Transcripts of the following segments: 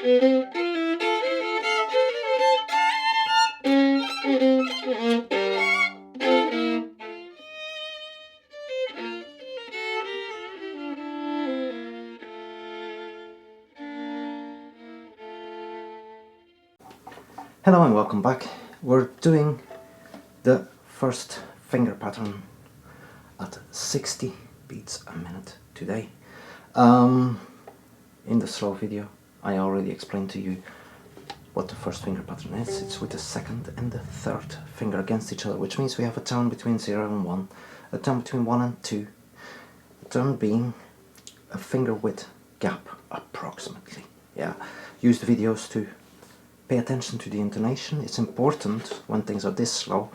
Hello and welcome back. We're doing the first finger pattern at 60 beats a minute today. In the slow video I already explained to you what the first finger pattern is. It's with the second and the third finger against each other, which means we have a tone between 0 and 1, a tone between 1 and 2, a tone being a finger width gap approximately. Yeah, use the videos to pay attention to the intonation. It's important when things are this slow,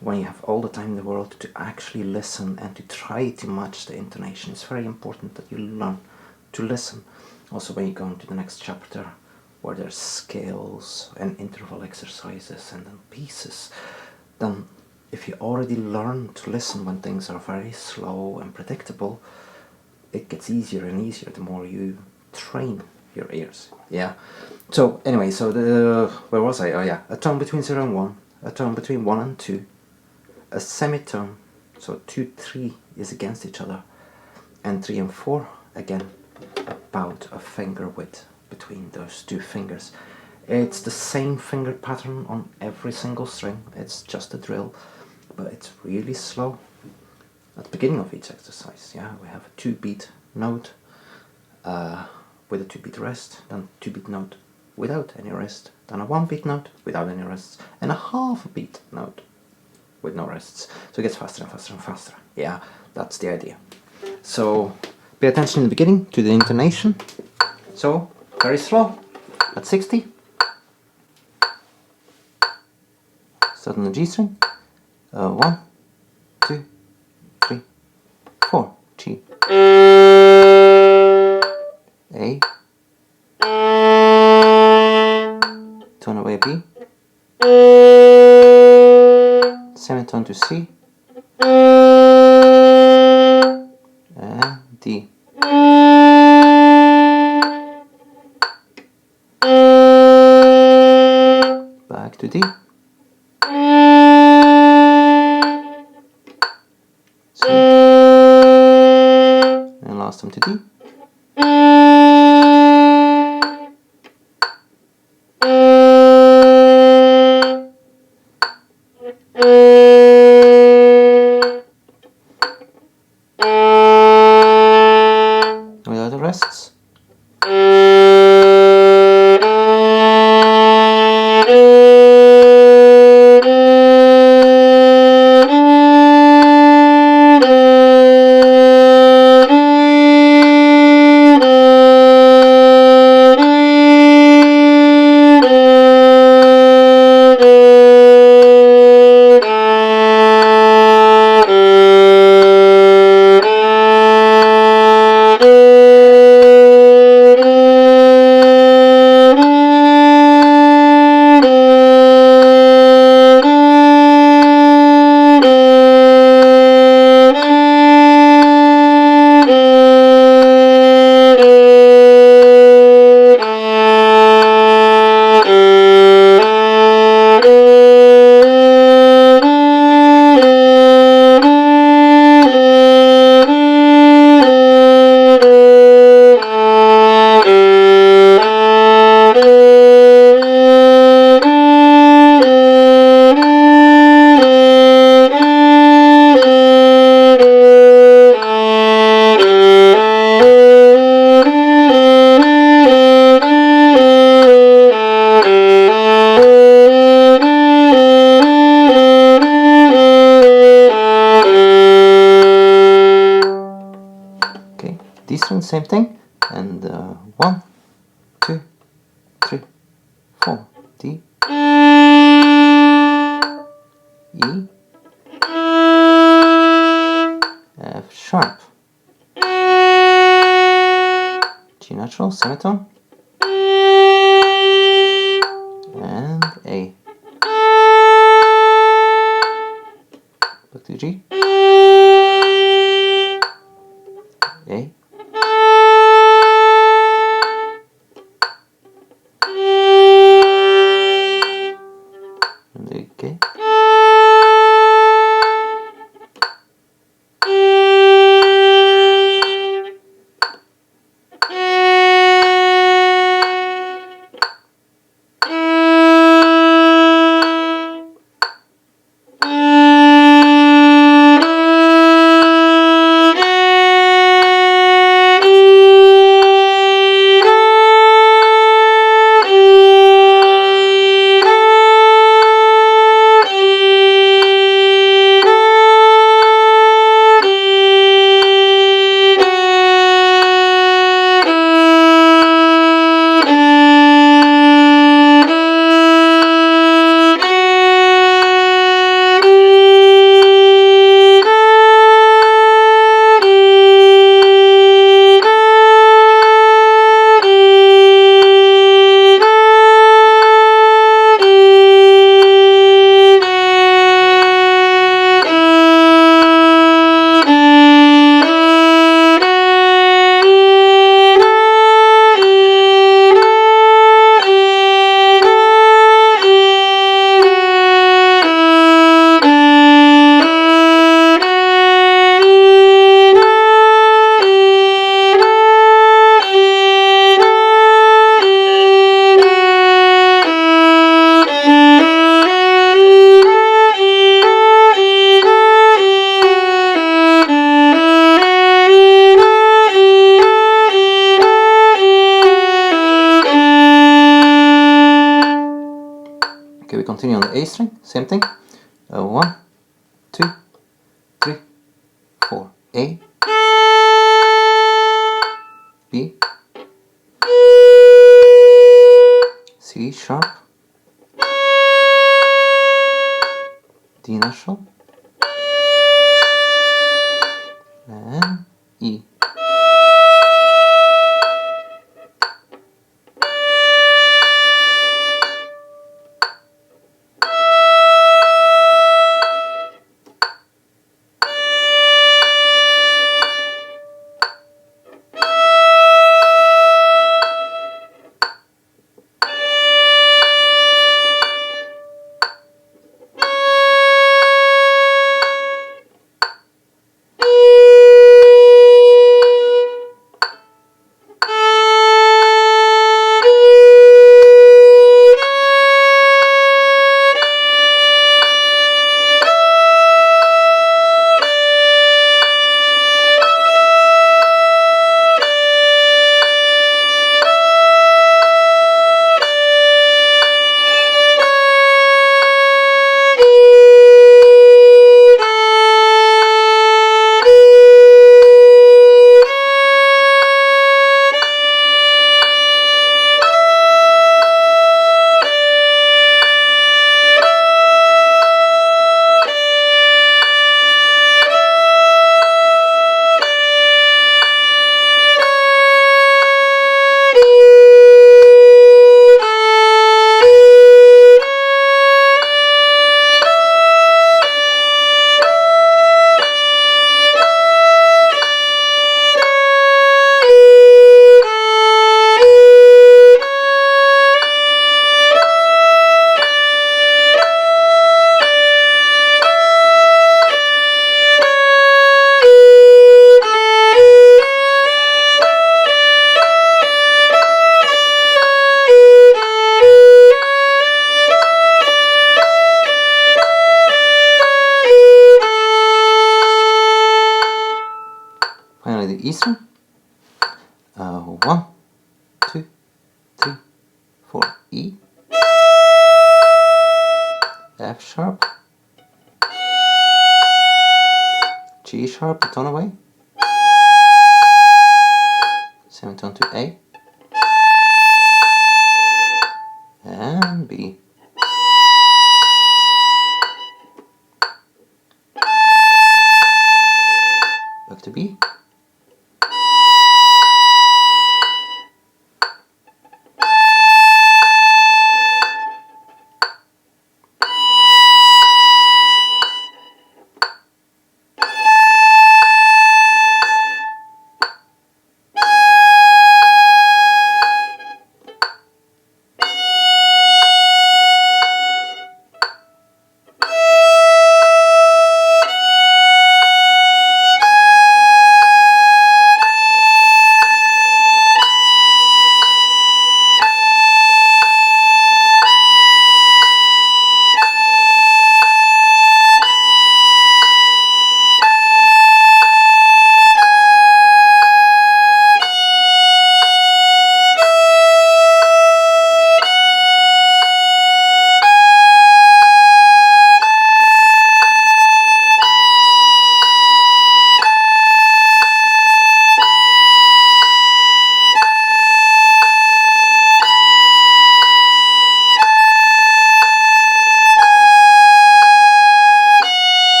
when you have all the time in the world, to actually listen and to try to match the intonation. It's very important that you learn to listen. Also when you go into the next chapter, where there's scales and interval exercises and then pieces, then if you already learn to listen when things are very slow and predictable, it gets easier and easier the more you train your ears. Yeah. So anyway, so where was I? Oh yeah, a tone between 0 and 1, a tone between 1 and 2, a semitone, so 2, 3 is against each other, and 3 and 4 again about a finger width between those two fingers. It's the same finger pattern on every single string. It's just a drill, but it's really slow. At the beginning of each exercise, yeah, we have a 2-beat note with a 2-beat rest, then 2-beat note without any rest, then a 1-beat note without any rests, and a half-beat note with no rests. So it gets faster and faster and faster. Yeah, that's the idea. So pay attention in the beginning to the intonation. So very slow at 60. Start on the G string. 1, 2, 3, 4. G. A. Tone away B. Semitone to C. And D. Back to D. C. And last time to D. Without the rests. D string, same thing, and 1, 2, 3, 4, D, E, F sharp, G natural, semitone, and A, back to G, A, continue on the A string, same thing. 1, 2, 3, 4. A, B, C sharp, D natural, and E. Finally the E string. 1, 2, 3, 4. E, F sharp, G sharp, the tone away, semitone to A, and B. Back to B.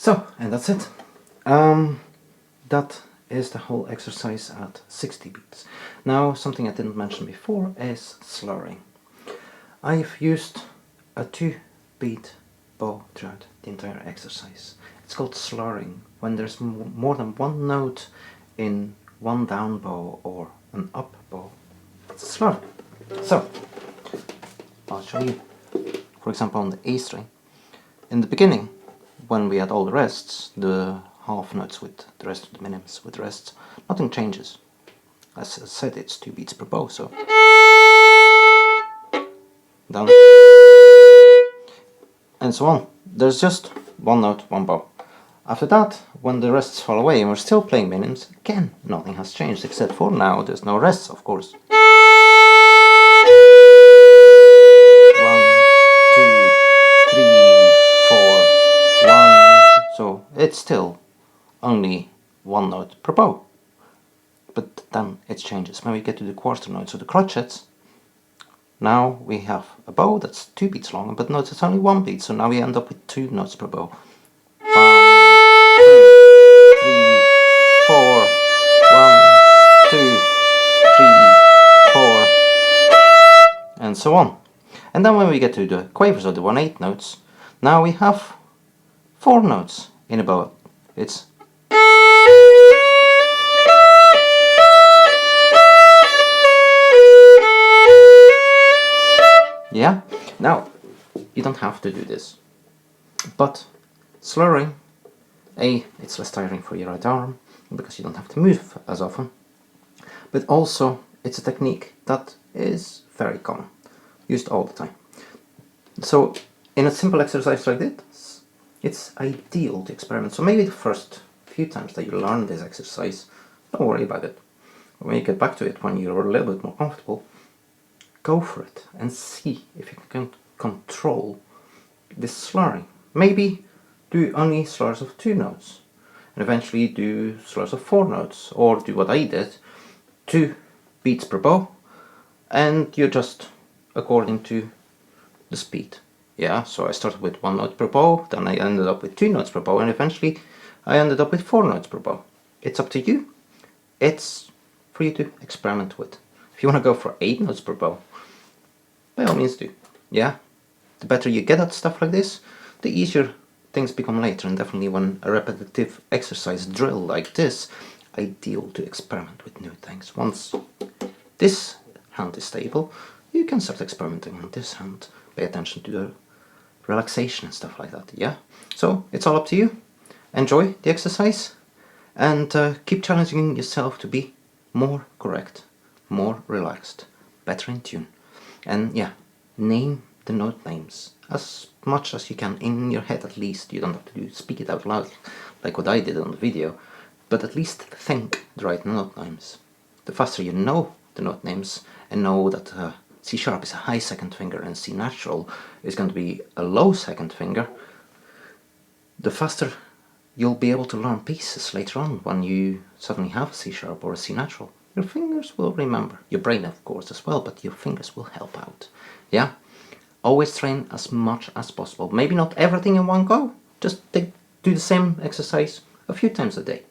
So, and that's it. That is the whole exercise at 60 beats. Now, something I didn't mention before is slurring. I've used a 2-beat bow throughout the entire exercise. It's called slurring, when there's more than one note in one down bow or an up bow. It's a slur. So, I'll show you. For example, on the A string, in the beginning, when we had all the rests, the half notes with the rest of the minims with the rests, nothing changes. As I said, it's 2 beats per bow, so down and so on. There's just one note, one bow. After that, when the rests fall away and we're still playing minims, again, nothing has changed, except for now there's no rests, of course. 1, 2, 3, 4, 1. So it's still only one note per bow. But then it changes when we get to the quarter notes or the crotchets. Now we have a bow that's 2 beats long, but notice it's only 1 beat, so now we end up with 2 notes per bow. 1, 2, 3, 4, 1, 2, 3, 4, and so on. And then when we get to the quavers or the 1/8 notes, now we have 4 notes in a bow. It's yeah. Now you don't have to do this, but slurring, it's less tiring for your right arm because you don't have to move as often, but also it's a technique that is very common, used all the time. So in a simple exercise like this, it's ideal to experiment. So maybe the first few times that you learn this exercise, don't worry about it. When you get back to it, when you're a little bit more comfortable, go for it and see if you can control this slurring. Maybe do only slurs of 2 notes, and eventually do slurs of 4 notes, or do what I did, 2 beats per bow, and you adjust according to the speed. Yeah, so I started with 1 note per bow, then I ended up with 2 notes per bow, and eventually I ended up with 4 notes per bow. It's up to you. It's for you to experiment with. If you want to go for 8 notes per bow, by all means do. Yeah, the better you get at stuff like this, the easier things become later, and definitely when a repetitive exercise drill like this, ideal to experiment with new things. Once this hand is stable, you can start experimenting on this hand. Pay attention to the relaxation and stuff like that. Yeah, so it's all up to you. Enjoy the exercise and keep challenging yourself to be more correct, more relaxed, better in tune. And yeah, name the note names as much as you can in your head, at least. You don't have to speak it out loud like what I did on the video, but at least think the right note names. The faster you know the note names and know that C sharp is a high second finger and C natural is going to be a low second finger, the faster you'll be able to learn pieces later on when you suddenly have a C sharp or a C natural. Your fingers will remember. Your brain, of course, as well, but your fingers will help out. Yeah? Always train as much as possible. Maybe not everything in one go. Just do the same exercise a few times a day.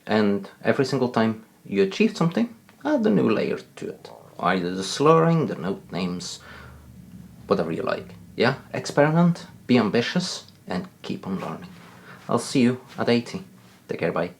And every single time you achieve something, add a new layer to it. Either the slurring, the note names, whatever you like. Yeah? Experiment, be ambitious, and keep on learning. I'll see you at 80. Take care, bye.